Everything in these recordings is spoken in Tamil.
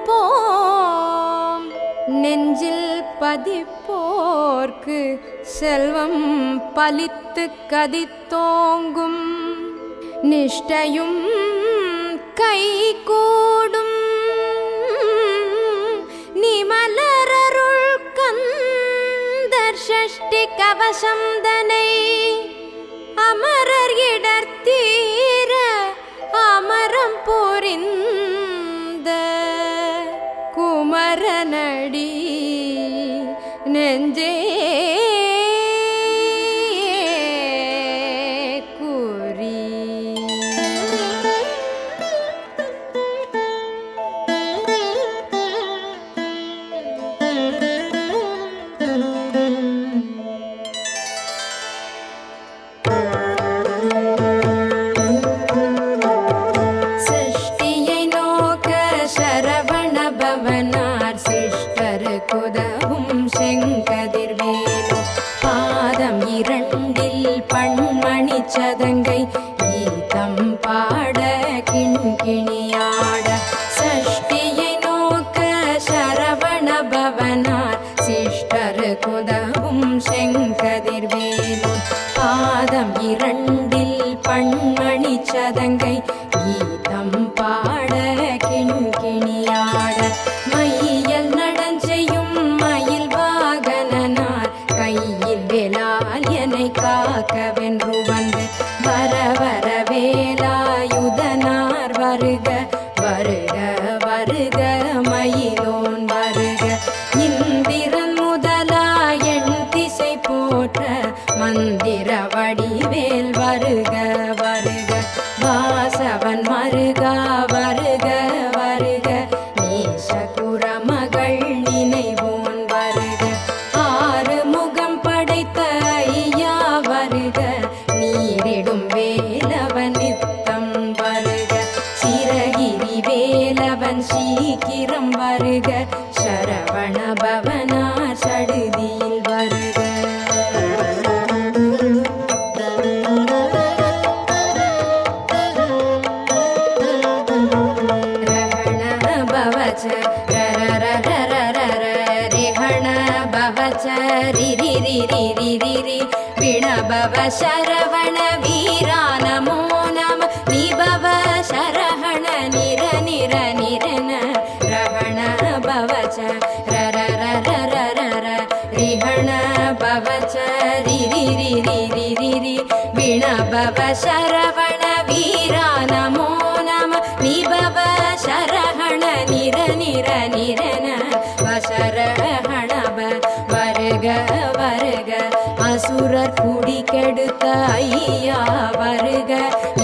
கொடுப்போம். நெஞ்சில் பதிப்போர்க்கு செல்வம் பலித்து கதித்தோங்கும். நிஷ்டையும் கைகூடும். நிமலரருள் கந்தர் ஷஷ்டி கவசம் தனை அமரர் இடர்த்தீர அமரம் புரிந்த குமரனடி நெஞ்சே சதங்கை கீதம் பாட கிண்கிணியாட சஷ்டியை நோக்க சரவண பவனார் சிஷ்டர் குதவும் செங்கதிர்வேலும் பாதம் இரண்டில் பண்மணி சதங்கை கீதம் பாட கிண்கிணியாட மையல் நடஞ்செய்யும் மயில் வாகனனார் கையில் வேலால் என்னை காக்கவென்று வர வர வேலாயுதனார் வருக வருக வருக மயிலோன் வருக. இந்திரன் முதலா எண் திசை போற்ற மந்திர வடிவேல் வருக வருக. வாசவன் மருகா வருக வருக. நேசகுர மகள் நினைவோன் வருக. ஆறு முகம் படைத்த ஐயா வருக. நீரிடும் வேலவன் நித்தம் வருக. சிரகிரி வேலவன் சீக்கிரம் வருக. சரவண பவனார் சடுதியில் வருக. ரஹண பவச்ச ரிஹண பவச்ச ரிரி ரிரி ரிரி விணபவ சரவண வீரா நமோ நம. நிபவ சரஹண நிர நிர நிரன ரஹண பவச்ச ரர ரர ரர ரிஹண பவச்ச ரிரி ரிரி ரிரி விணபவ சரவண வீரா நமோ நம. நிபவ சரஹண நிர நிர நிரன வசரஹண வருக வருக. அசுரர் குடி கெடுத்த ஐயா வருக.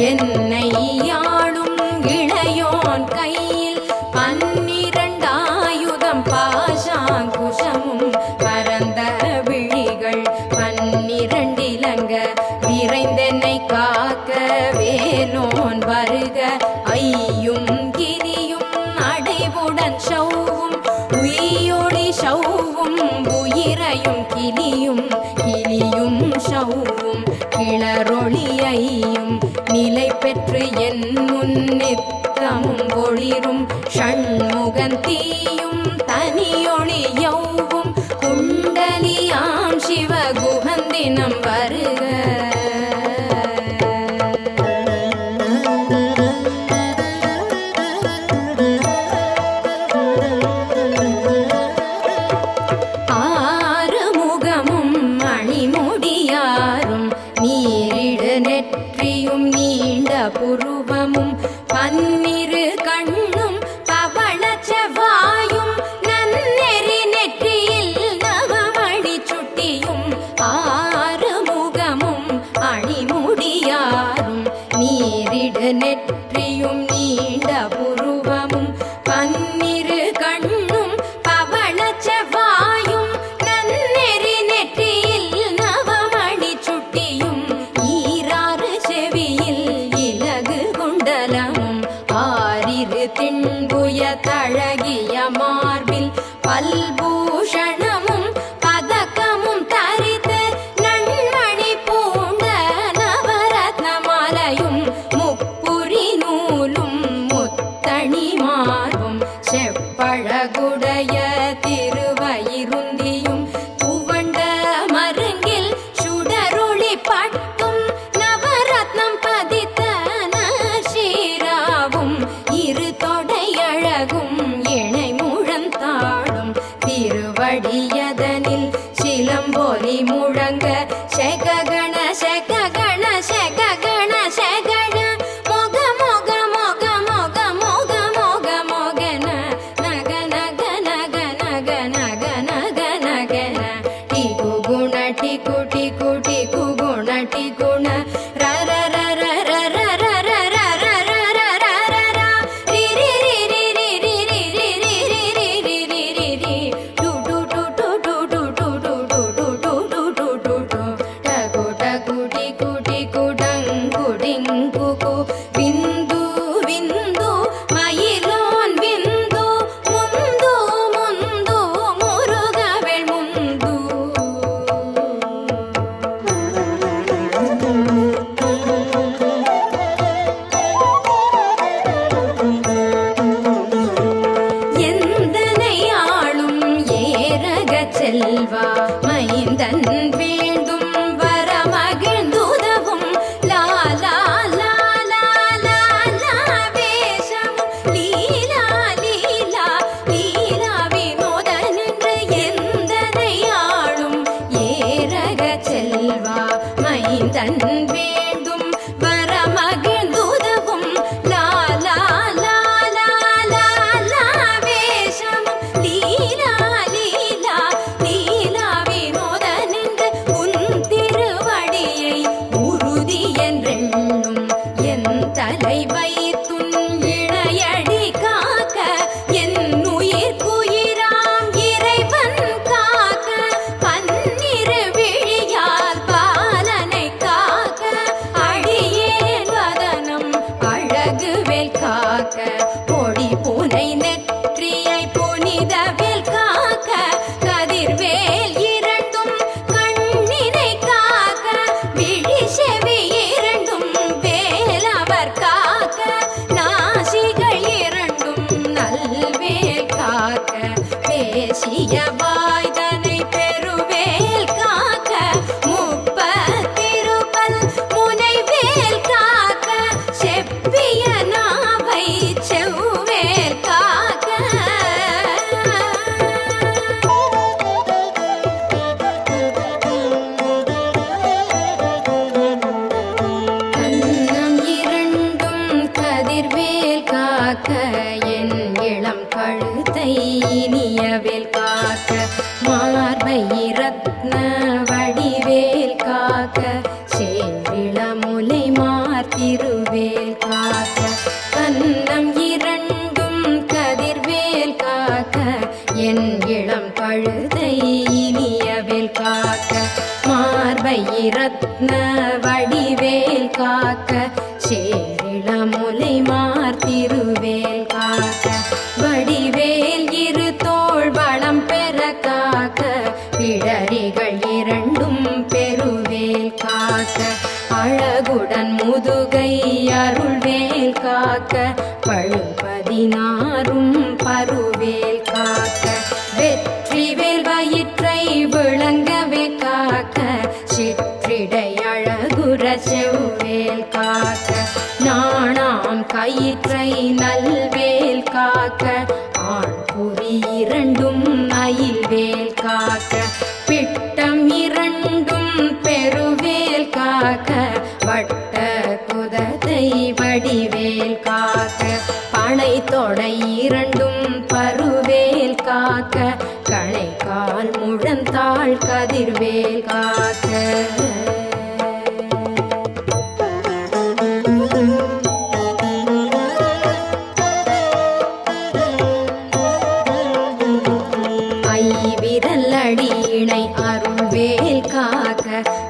என்னை யாழும் இளையோன் கையில் 12 ஆயுதம் பாசாங்குஷமும் பரந்த விழிகள் 12 இலங்க விரைந்தென்னை காக்க வேலோன் வருக. ஐயும் கிரியும் அடைவுடன் சௌவும் உயிரொளி சௌவும் உயிரையும் கிளியும் கிளியும் சௌவும் கிளரொளியையும் நிலை பெற்று என் முன்னித்தமும் ஒளிரும் ஷண்முகன் தீயும் தனியொளி யௌவும் குண்டலியாம் சிவகுகந்தினம் வருக. புருவமும் 12 கண்ணும் பவள செவ்வாயும் நன்னெறி நெற்றியில் நவமணி சுட்டியும் 6 முகமும் அணிமுடியாரும் நீரிடு நெற்றியும் நீண்ட புருவமும் 12 கண்ணும் பவள செவ்வாயும் நன்னெறி நெற்றியில் நவமணி சுட்டியும் 6 செவியில் குண்டலமும் 6 திண்புய தழகிய மார்பில் பல்பூஷணமும் பதக்கமும் தரித்து நன்மணி பூண்ட நவரத்ன மாலையும் முப்புரி நூலும் முத்தணி மார்பும் செப்ப அழகுடைய திருவயிருந்தியும் துவண்ட மருங்கில் சுடரொளி பட்டும் நவரத்னம் பதித்த நஷீராவும் இரு தொடை அழகும் இணை முழந்தாடும் திருவடியதனில் சிலம்பொலி முழங்க செககண செககண செககண செகண மொக மொக மொக மொக மொக மொக மொகன நக நக நக நக நக நக நகன டிகு குண டிகு டிகு டிகு குண டிகுண ர ர ர ர ர ர ர ர ர ர ர ர ர ர ர ரி ரி ரி ரி ரி ரி ரி ரி ரி ரி ரி ரி ரி ரி டு டு டு டு டு டு டு டு டு டு டு டு டு டு டு டகு டகு டிகு டிகு டங்கு டிங்கு கு விந்து விந்து மயிலோன் விந்து முந்து முந்து முருகவேள் முந்து எந்தனை ஆளும் ஏரகச் செல்வா மைந்தன் வேண்டும் வர மகிழ்ந்துதவும் லாலா லாலா லாலா வேஷமும் லீலா லீலா லீலா வினோதன் என்று எந்தனை ஆளும் ஏரகச் செல்வா மைந்தன் வேண்டும் வர மகிழ்ந்துதவும் லாலா லாலா லாலா வேஷமும் லீலா லீலா லீலா வினோதன் என்று உன் திருவடியை உறுதி என்றெண்ணும் என் தலை வைத்துன் இணையடி காக்க என் உயிர்க்குயிராம் இறைவன் காக்க பன்னிரு விழியால் பாலனை காக்க அடியேன் வதனம் அழகுவேல் காக்க பொடி புனை நெற்றியை புனிதவேல் காக்க கதிர்வேல் இரண்டும் கண்ணினை காக்க விழி செவி இரண்டும் வேலவர் காக்க நாசிகள் இரண்டும் நல்வேல் காக்க பேசிய வாய்தனை பெருவேல் காக்க முப்பத்திருபல் முனைவேல் காக்க செப்பிய நாவை செவ்வேல் காக்க கன்னம் இரண்டும் கதிர்வேல் காக்க என் இளம் கழுத்தை இனியவேல் காக்க மார்பை ரத்ன வடிவேல் காக்க சேரிளமுலை மார்த்திருவேல் காக்க கன்னம் இரண்டும் கதிர்வேல் காக்க என் இளம் கழுதை இனியவேல் காக்க மார்பை ரத்ன வடிவேல் காக்க சேரிளமுலை மார்த்திருவேல் காக்க வடிவேல் இரு தோள் வளம் பெற காக்க பிடரிகள் இரண்டும் பெருவேல் காக்க அழகுடன் முதுகை அருள்வேல் காக்க பழுபதினாரும் பருவேல் காக்க வெற்றிவேல் வயிற்றை விளங்கவே காக்க சிற்றிடை அழகுற செவ்வேல் காக்க நாணாம் கயிற்றை நல்வேல் காக்க ஆண் புரி இரண்டும் அயில்வேல் காக்க பிட்டம் இரண்டும் பெருவேல் காக்க வட்ட குதத்தை வடிவேல் காக்க பனை தொடை இரண்டும் பருவேல் காக்க கணை கால் முழந்தாள் கதிர்வேல் காக்க ஐவிரல் அடியினை அருள்வேல் காக்க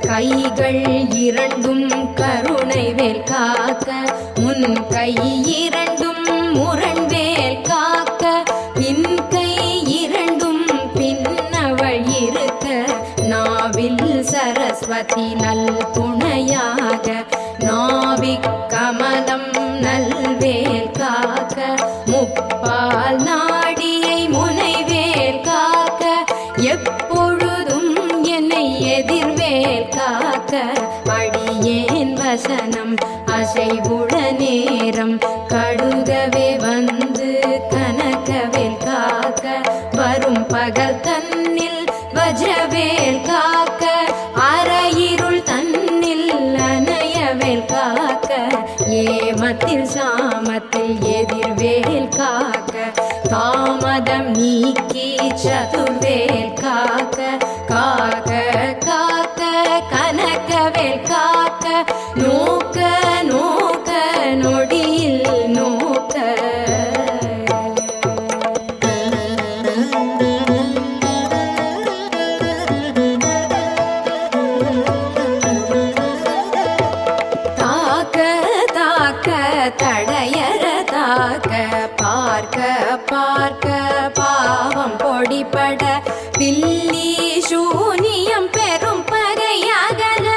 கைகள் இரண்டும் கருணை வேல் காக்க முன் கை இரண்டும் முரண்வேல் காக்க பின் கை இரண்டும் பின்னவள் இருக்க நாவில் சரஸ்வதி நல் துணையாக நாவிக் கமலம் நல்வேல் காக்க முப்பால் நாடியை செய்வுள நேரம் கடுகவே வந்து கனகவேல் காக்க வரும் பகல் தன்னில் வஜ்ரவேல் காக்க அரையிருள் தன்னில் அனையவேல் காக்க ஏமத்தில் சாமத்தில் எதிர்வேல் காக்க தாமதம் நீக்கி சதுர்வேல் காக்க காக்க காக்க கனகவேல் காக்க நோக்க நோக்க நொடியில் நோக்க தடையற தாக்க பார்க்க பார்க்க பாவம் பொடிபட பில்லி சூனியம் பெரும் பகையகல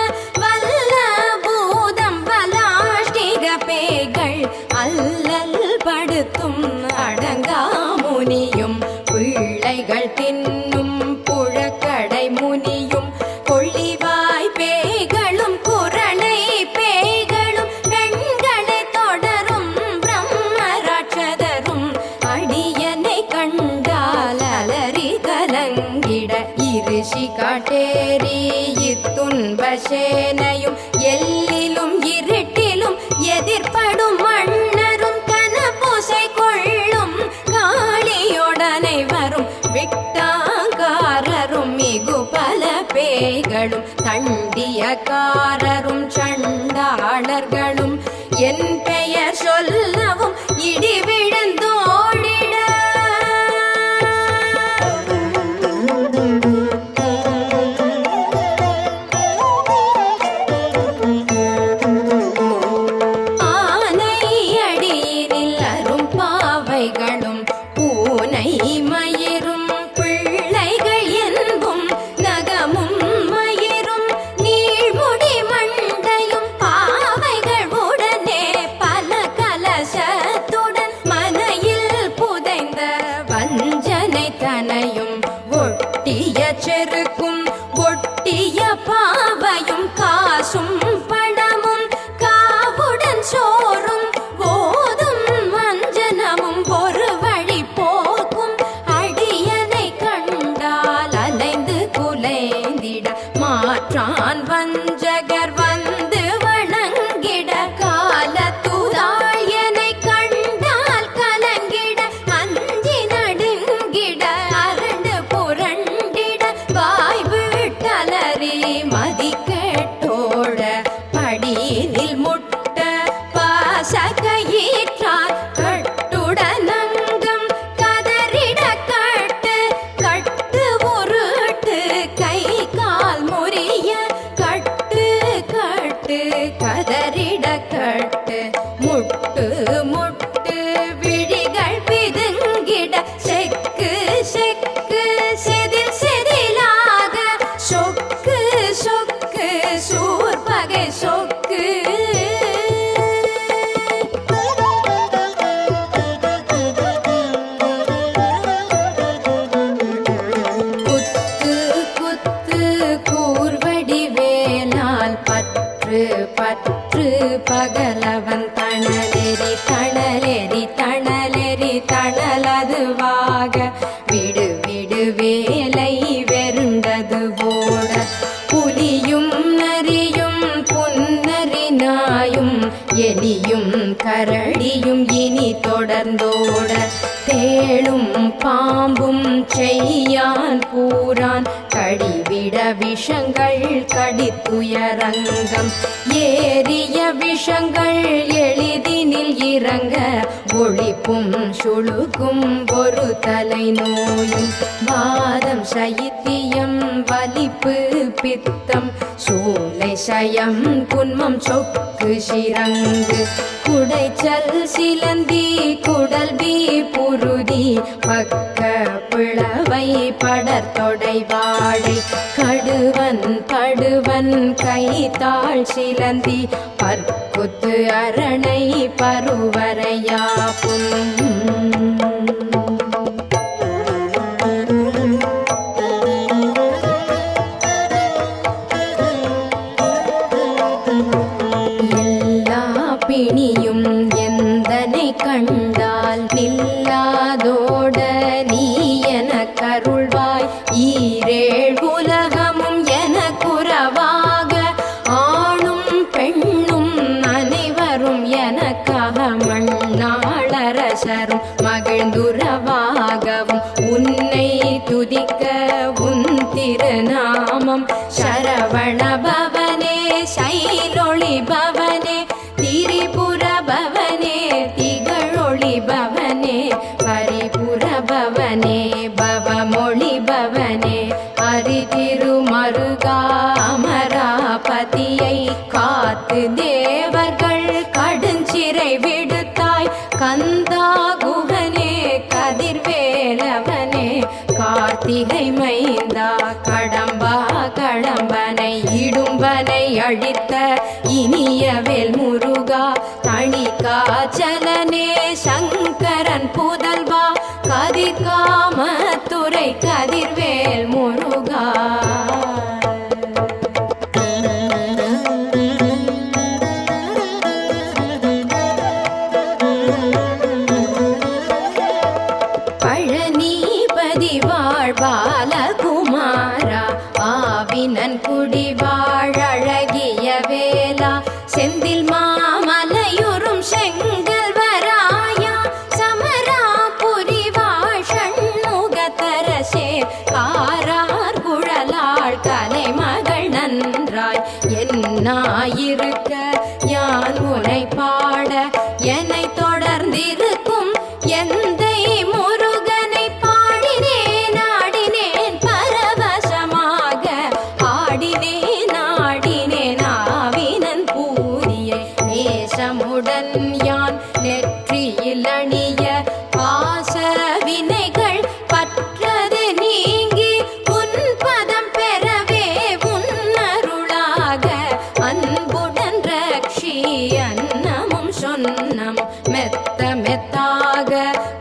வல்ல பூதம் வலாஷ்டிக பேய்கள் அல்லல் படுத்தும் அடங்கா முனியும் பிள்ளைகள் தின்னும் புழக்கடை முனியும் கொள்ளிவாய் பேய்களும் குரணை பேய்களும் பெண்களை தொடரும் பிரம்மராட்சதரும் அடியனை கண்டால் அலறி கலங்கிட இருஷி காட்டேரி இத்துன்ப சேனையும் எல்லிலும் இருட்டிலும் எதிர்படும் மன்னரும் கனபூசை கொள்ளும் காளியோடனை வரும் விட்டாங்காரரும் மிகு பல பேய்களும் தண்டியக்காரரும் சண்டாளர்களும் என் பெயர் சொல்லவும் இடி விழுந்தோடிட ஆனை அடியினில் அரும் பாவைகளும் பூனை மயிரும் பிள்ளைகள் என்பும் நகமும் மயிரும் நீழ்முடி மண்டையும் பாவைகள் உடனே பல கலசத்துடன் மனையில் புதைந்த வஞ்சனை தனையும் ஒட்டிய செருக்கும் ஒட்டிய பாவையும் காசும் படமும் காவுடன் சோறும் போதும் வஞ்சனமும் ஒரு வழி போக்கும் அடியனை கண்டால் அலைந்து குலைந்திட மாற்றான் வஞ்சகர் வந்து வணங்கிட காலத்துதாள் என்னை கண்டால் கலங்கிட அஞ்சி நடுங்கிட அரண்டு புரண்டிட வாய் விட்டலறி மதி கேட்டோட படியினில் முட்ட பாசகையிற்றார் கட்டுடனங்கம் கதறிட கட்டு கட்டு உருட்டு கை கால் முறிய கட்டு கட்டு கதறிட கட்டு முட்டு முட்டு விழிகள் பிதுங்கிட செக்கு செக்கு செதில் செதிலாக சொக்கு சொக்கு சூர்பகை சொக்கு குத்து குத்து கூர்வடி வேலால் பற்று பற்று பகலவன் தணலெறி தணலெறி தணலெறி தணலதுவாக விடு விடு வேலை வெருண்டது போட புலியும் நரியும் புன்னரி நாயும் எலியும் கரடியும் இனி தொடர்ந்தோட தேளும் பாம்பும் செய்யான் பூரான் கடிவிட விஷங்கள் கடித்துயரங்கம் ஏறிய விஷங்கள் எளிதினில் இறங்க ஒளிப்பும் சுழுக்கும் ஒரு தலை நோயும் வாதம் சைத்தியம் வலிப்பு பித்தம் சூளை சயம் குன்மம் சொக்கு சிரங்கு குடைச்சல் சிலந்தி குடல்வி புருதி பக்க பிளவை படர்தொடை வாழை கடுவன் படுவன் கைத்தாள் சிலந்தி பற்குத்து அரணை பருவரையாப்பும் நீ என கருள்வாய். ஈரேழ் உலகமும் என குறவாக ஆணும் பெண்ணும் அனைவரும் எனக்காக மண்ணாளரசரும் மகிழ்ந்துறவாகவும் உன்னை துதிக்க உன் திருநாமம். சரவண பவனே சைலொளி பவனே திரிபுர பவனே திகழொளி பவனே பரிபுர பவனே பவமொழி பவனே ஹரி திருமருகா அமராபதியை காத்து தேவர்கள் கடுஞ்சிறை விடுத்தாய். கந்தா குகனே கதிர்வேலவனே கார்த்திகை மைந்தா கடம்பா கடம்பனை இடும்பனை அழித்த இனியவேல் முருகா தணிகாச்சலனே சங்கரன் புதல்வா கதிர்காமத்துறை கதிர்வேல் முருகா. பழனிபதி வாழ்பாலகுமாரா ஆவினன் குடி வாழகிய வேலா செந்தில் மாமலையுறும் செங்கல்வராயா சமராபுரி வாழ் ஷண்முகத்தரசே காரார் குழலாள் கலைமகள் நன்றாய். என்னாயிருக்க யான் உனை பாட என்னை தொடர்ந்திருக்கும் எந்தை முருகனை பாடினேன் ஆடினேன் பரவசமாக ஆடினேன் ஆடினேன் ஆவினன் பூரியை நேசமுடன் யான் நெற்றியில் அணிய பாச வினைகள் பற்றது நீங்கி உன் பதம் பெறவே உன்னருளாக அன்புடன் ரக்ஷி அன்னமும் சொன்னம் மெத்த மெத்தாக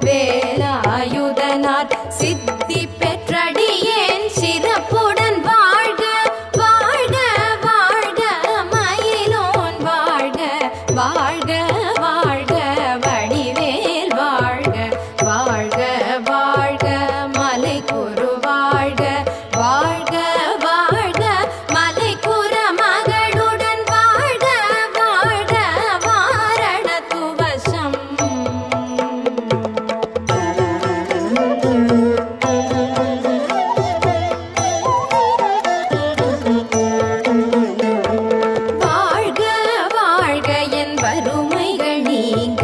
வேலாயுதனார் சித்தி பெற்றடியேன் சிறப்புடன் வாழ்க வாழ்க வாழ்க மயிலோன் வாழ்க வாழ்க வாழ்க வடிவேல் வாழ்க வாழ்க வாழ்க மலை குரு வாழ்க வாழ்க வாழ்க மலை குற மகளுடன் வாழ்க வாழ்க வாரண துவசம். வாழ்க வாழ்க என் வறுமைகள் நீங்க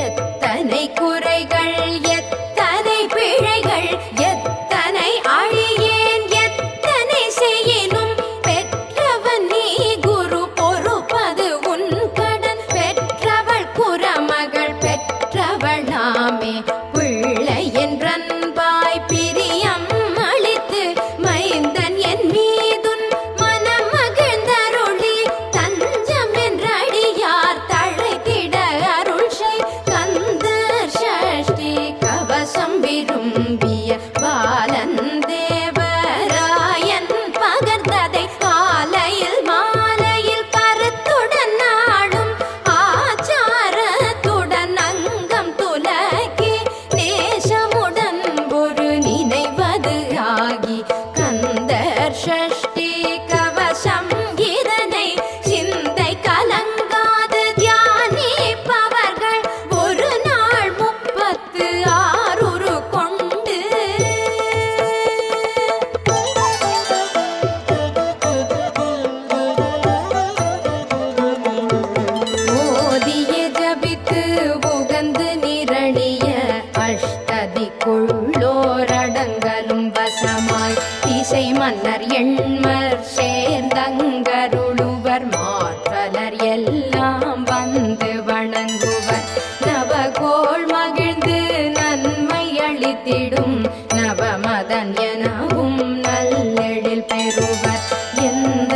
எத்தனை குறைகள் எத்தனை பிழைகள் எத்தனை அழியேன் எத்தனை செய்யினும் பெற்றவன் நீ குரு பொறுப்பது உன் கடன். பெற்றவள் குறமகள் பெற்றவளாமே பிள்ளை என்றன்பாய் பிரியம் அளித்து மைந்தன் என் மீதுன் மனம் மகிழ்ந்தருளி தஞ்சம் என்றடியார் தழைத்திட அருள் செய். கந்தர் சஷ்டி கவசம் விரும்பிய பாலன் தேவராயன் பகர்ந்ததை காலையில் மாலையில் கருத்துடன் நாடும் ஆச்சாரத்துடன் அங்கம் துலக்கி நேசமுடன் ஒரு நினைவது ஆகி கந்தர் சஷ்டி கவசம் இதனை சிந்தை கலங்காது தியானிப்பவர்கள் ஒரு நாள் 36 கொண்டு ஓதிய ஜபித்து உகந்து நிரணிய அஷ்டதிக்குள்ளோரடங்கலும் வசமாய் திசை மன்னர் எண்மர் சேர்ந்தங்கருளுவர் மாற்றலர் எல்லாம் வந்து வணங்குவர். நவகோள் மகிழ்ந்து நன்மை அளித்திடும் நவமதன் எனவும் நல்லெழில் பெறுவர். எந்த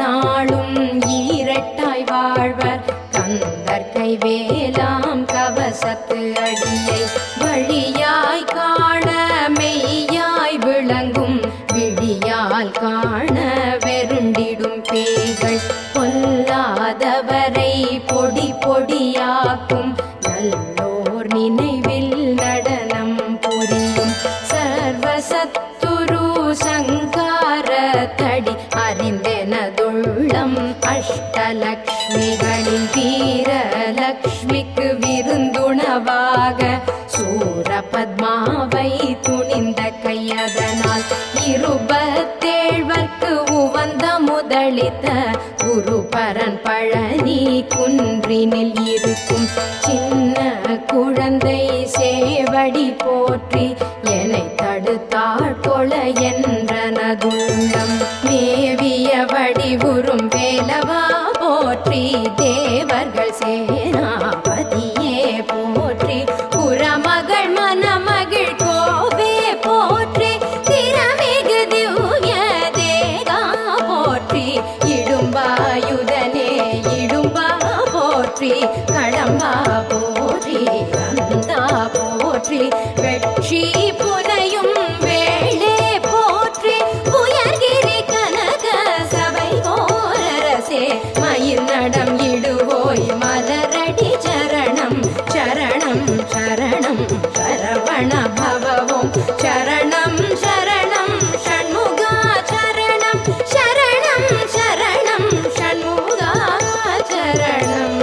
நாளும் ஈரட்டாய் வாழ்வர் கந்தர் கைவேலாம் கவசத்து அடியை வழியாய் காண மெய்யாய் விளங்கும் விழியால் காண வெருண்டிடும் பேய்கள் பொல்லாதவரை பொடி பொடியாக்கும் நல்லோர் நினைவில் நடனம் புரியும் சர்வசத்துரு சங்காரத்தடி அறிந்தெனதுள்ளம் அஷ்டலக்ஷ்மிகளில் வீரலக்ஷ்மிக்கு விருந்துணவாக சூரபத்மாவை துணிந்த கையதனால் இருபத்தேழ்வர்க்கு உவந்த முதலித்த குருபரன் பழனி குன்றினில் இருக்கும் சின்ன குழந்தை சேவடி போற்றி என்னை தடுத்தாட்கொள என்றனதுள்ளம் மேவிய வடிவுறும் வேலவா போற்றி தேவர்கள் சேனாபதியே போற்றி புறமகள் மணமகிழ் கோவே போற்றி திறமிகு திவ்ய தேகா போற்றி இடும்பாயுதனே இடும்பா போற்றி கடம்பா போற்றி அந்தா போற்றி வெற்றி புனையும் வேளே போற்றி உயர்கிரி கனக சபை போரரசே மயில் நடம் இடுவோய் மலரடி சரணம் சரணம் சரணம் சரவண பவவும் சரணம் சரணம் ஷண்முகா சரணம் சரணம் சரணம் ஷண்முகா சரணம்.